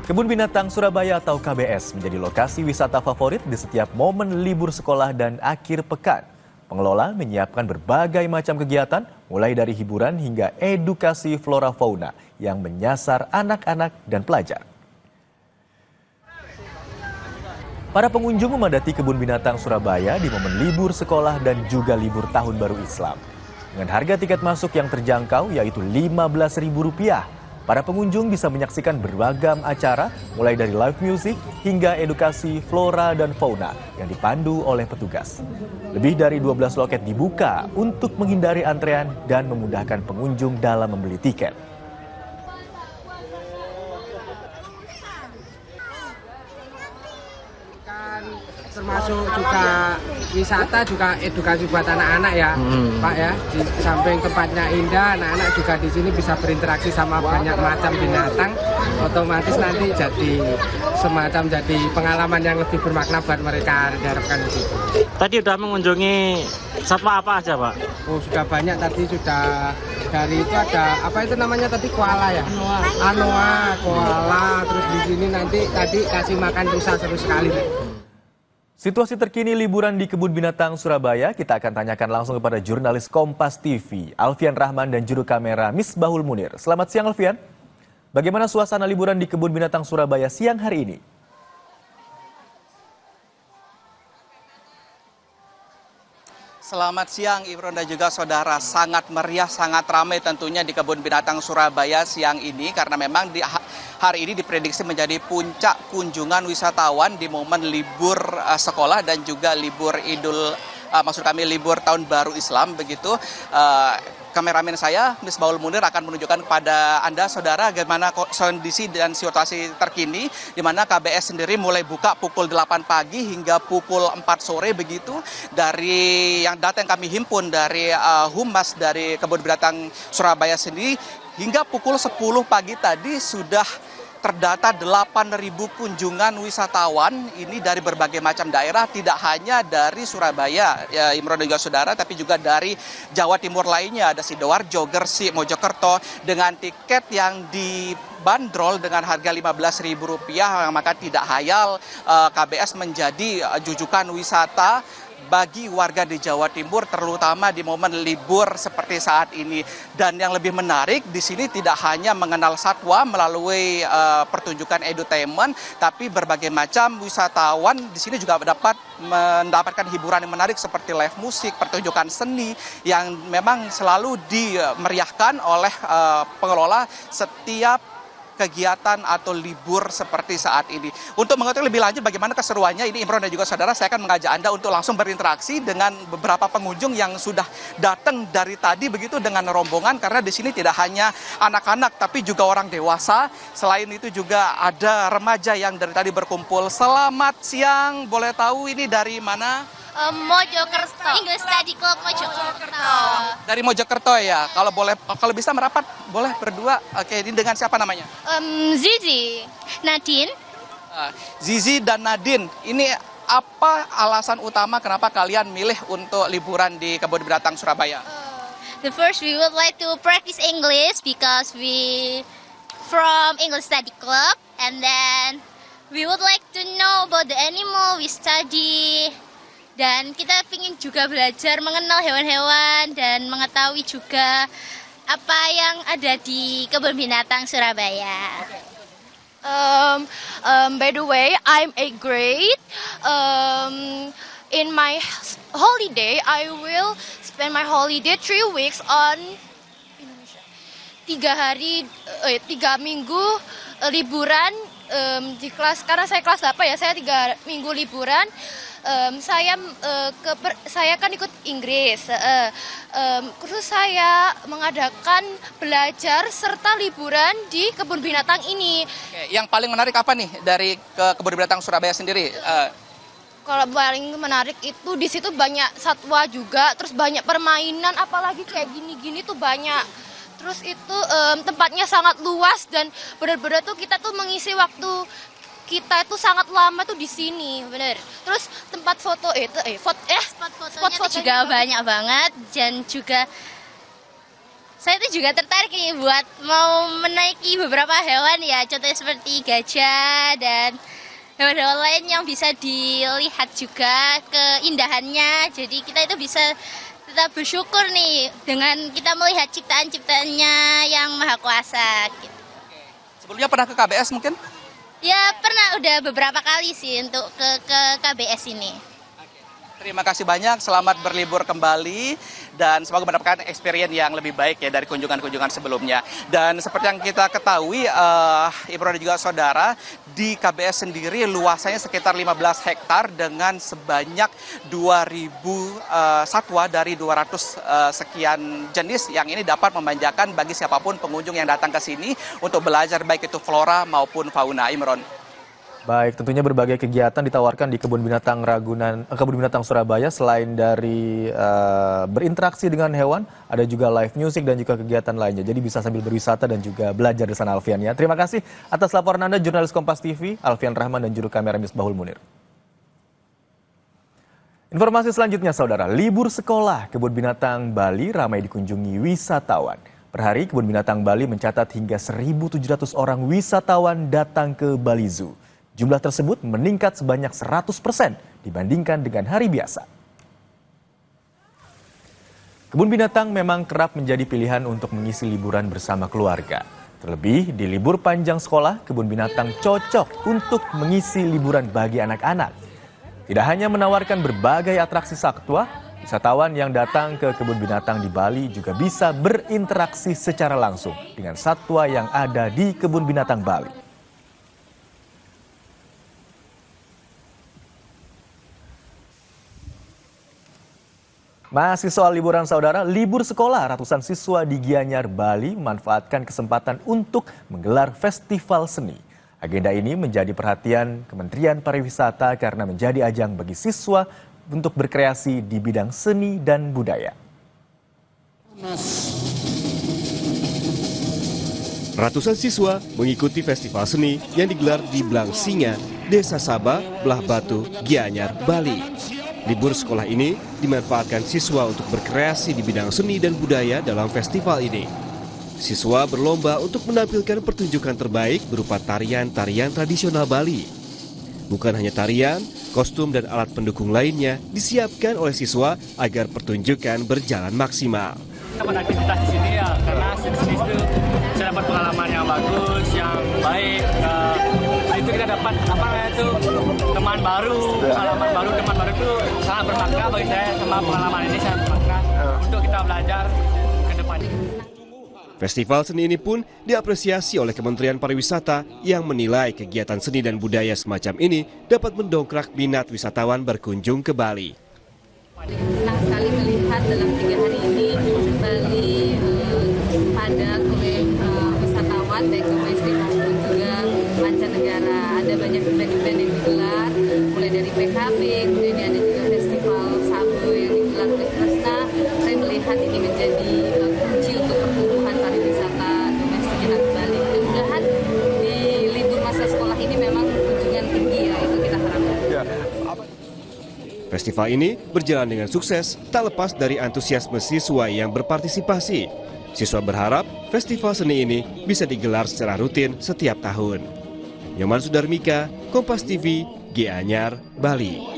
Kebun Binatang Surabaya atau KBS menjadi lokasi wisata favorit di setiap momen libur sekolah dan akhir pekan. Pengelola menyiapkan berbagai macam kegiatan, mulai dari hiburan hingga edukasi flora fauna yang menyasar anak-anak dan pelajar. Para pengunjung memadati Kebun Binatang Surabaya di momen libur sekolah dan juga libur Tahun Baru Islam. Dengan harga tiket masuk yang terjangkau yaitu Rp15.000. Para pengunjung bisa menyaksikan beragam acara, mulai dari live music hingga edukasi flora dan fauna yang dipandu oleh petugas. Lebih dari 12 loket dibuka untuk menghindari antrean dan memudahkan pengunjung dalam membeli tiket. Termasuk juga wisata, juga edukasi buat anak-anak ya, Pak ya. Di samping tempatnya indah, anak-anak juga di sini bisa berinteraksi sama banyak macam binatang. Otomatis nanti jadi semacam jadi pengalaman yang lebih bermakna buat mereka, diharapkan itu. Tadi udah mengunjungi satwa apa aja, Pak? Oh, sudah banyak tadi, sudah dari itu ada apa itu namanya tadi, koala ya? Anoa, koala. Terus di sini nanti tadi kasih makan rusa, seru sekali. Situasi terkini liburan di Kebun Binatang Surabaya kita akan tanyakan langsung kepada jurnalis Kompas TV, Alfian Rahman dan juru kamera Misbahul Munir. Selamat siang Alfian, bagaimana suasana liburan di Kebun Binatang Surabaya siang hari ini? Selamat siang Ibron dan juga saudara, sangat meriah, sangat ramai tentunya di Kebun Binatang Surabaya siang ini karena memang hari ini diprediksi menjadi puncak kunjungan wisatawan di momen libur sekolah dan juga libur libur Tahun Baru Islam begitu. Kameramen saya, Misbahul Munir, akan menunjukkan kepada Anda, saudara, bagaimana kondisi dan situasi terkini, di mana KBS sendiri mulai buka pukul 8 pagi hingga pukul 4 sore begitu. Dari yang data yang kami himpun dari Humas dari Kebun Binatang Surabaya sendiri, hingga pukul 10 pagi tadi sudah terdata 8.000 kunjungan wisatawan ini dari berbagai macam daerah, tidak hanya dari Surabaya, ya, Imron dan juga saudara, tapi juga dari Jawa Timur lainnya, ada Sidoarjo, Gresik, Mojokerto, dengan tiket yang dibanderol dengan harga Rp15.000, maka tidak hayal KBS menjadi jujukan wisata bagi warga di Jawa Timur, terutama di momen libur seperti saat ini. Dan yang lebih menarik di sini tidak hanya mengenal satwa melalui pertunjukan edutainment, tapi berbagai macam wisatawan di sini juga dapat mendapatkan hiburan yang menarik seperti live musik, pertunjukan seni yang memang selalu dimeriahkan oleh pengelola setiap kegiatan atau libur seperti saat ini. Untuk mengetahui lebih lanjut bagaimana keseruannya ini, Imron dan juga saudara, saya akan mengajak Anda untuk langsung berinteraksi dengan beberapa pengunjung yang sudah datang dari tadi begitu dengan rombongan, karena di sini tidak hanya anak-anak tapi juga orang dewasa. Selain itu juga ada remaja yang dari tadi berkumpul. Selamat siang, boleh tahu ini dari mana? Mojokerto. English Study Club Mojokerto. Dari Mojokerto ya. Kalau bisa merapat boleh berdua. Oke, ini dengan siapa namanya? Zizi, Nadine. Zizi dan Nadine. Ini apa alasan utama kenapa kalian milih untuk liburan di Kebun Binatang Surabaya? The first, we would like to practice English because we from English Study Club, and then we would like to know about the animal we study. Dan kita ingin juga belajar mengenal hewan-hewan dan mengetahui juga apa yang ada di Kebun Binatang Surabaya. By the way, I'm a grade. In my holiday, I will spend my holiday 3 weeks on 3 minggu liburan di kelas, karena saya kelas 8 ya, saya 3 minggu liburan. Saya kan ikut Inggris, terus saya mengadakan belajar serta liburan di kebun binatang ini. Oke, yang paling menarik apa nih dari Kebun Binatang Surabaya sendiri? Kalau paling menarik itu di situ banyak satwa juga, terus banyak permainan, apalagi kayak gini-gini tuh banyak. Terus itu tempatnya sangat luas dan benar-benar tuh kita tuh mengisi waktu kita itu sangat lama tuh di sini, bener. Terus tempat foto spot fotonya juga banyak banget, dan juga saya itu juga tertarik nih buat mau menaiki beberapa hewan ya, contohnya seperti gajah dan hewan-hewan lain yang bisa dilihat juga keindahannya. Jadi kita itu bisa tetap bersyukur nih dengan kita melihat ciptaan-ciptaannya yang maha kuasa. Gitu. Sebelumnya pernah ke KBS mungkin? Ya pernah, udah beberapa kali sih untuk ke KBS ini. Terima kasih banyak, selamat berlibur kembali dan semoga mendapatkan experience yang lebih baik ya dari kunjungan-kunjungan sebelumnya. Dan seperti yang kita ketahui, Ibu dan juga saudara, di KBS sendiri luasannya sekitar 15 hektar dengan sebanyak 2.000 satwa dari 200 sekian jenis yang ini dapat memanjakan bagi siapapun pengunjung yang datang ke sini untuk belajar baik itu flora maupun fauna. Imron. Baik, tentunya berbagai kegiatan ditawarkan di Kebun Binatang Kebun Binatang Surabaya. Selain dari berinteraksi dengan hewan, ada juga live music dan juga kegiatan lainnya. Jadi bisa sambil berwisata dan juga belajar di sana, Alfian ya. Terima kasih atas laporan Anda, jurnalis Kompas TV, Alfian Rahman dan juru kamera Misbahul Munir. Informasi selanjutnya, saudara, libur sekolah Kebun Binatang Bali ramai dikunjungi wisatawan. Per hari, Kebun Binatang Bali mencatat hingga 1.700 orang wisatawan datang ke Bali Zoo. Jumlah tersebut meningkat sebanyak 100% dibandingkan dengan hari biasa. Kebun binatang memang kerap menjadi pilihan untuk mengisi liburan bersama keluarga. Terlebih di libur panjang sekolah, kebun binatang cocok untuk mengisi liburan bagi anak-anak. Tidak hanya menawarkan berbagai atraksi satwa, wisatawan yang datang ke kebun binatang di Bali juga bisa berinteraksi secara langsung dengan satwa yang ada di kebun binatang Bali. Masih soal liburan, saudara, libur sekolah ratusan siswa di Gianyar, Bali memanfaatkan kesempatan untuk menggelar festival seni. Agenda ini menjadi perhatian Kementerian Pariwisata karena menjadi ajang bagi siswa untuk berkreasi di bidang seni dan budaya. Ratusan siswa mengikuti festival seni yang digelar di Blangsinga, Desa Sabah, Belah Batu, Gianyar, Bali. Libur sekolah ini dimanfaatkan siswa untuk berkreasi di bidang seni dan budaya dalam festival ini. Siswa berlomba untuk menampilkan pertunjukan terbaik berupa tarian-tarian tradisional Bali. Bukan hanya tarian, kostum dan alat pendukung lainnya disiapkan oleh siswa agar pertunjukan berjalan maksimal. Dapat aktivitas di sini ya, karena seni itu saya dapat pengalaman yang bagus, yang baik. Itu kita dapat teman baru, pengalaman baru, teman baru itu sangat bermakna bagi saya. Sama pengalaman ini sangat bermakna untuk kita belajar ke depannya. Festival seni ini pun diapresiasi oleh Kementerian Pariwisata yang menilai kegiatan seni dan budaya semacam ini dapat mendongkrak minat wisatawan berkunjung ke Bali. Senang sekali melihat dalam 3 hari ini Bali padat oleh wisatawan baik domestik maupun juga mancanegara. Ada banyak event-event yang digelar, mulai dari PKB, kemudian ada juga festival Sabu yang digelar oleh Kresna. Saya melihat ini menjadi kunci untuk pertumbuhan pariwisata domestik kita di Bali. Mudah-mudahan di libur masa sekolah ini memang kunjungan tinggi ya, itu kita harapkan. Festival ini berjalan dengan sukses, tak lepas dari antusiasme siswa yang berpartisipasi. Siswa berharap festival seni ini bisa digelar secara rutin setiap tahun. Nyoman Sudarmika, Kompas TV, Gianyar, Bali.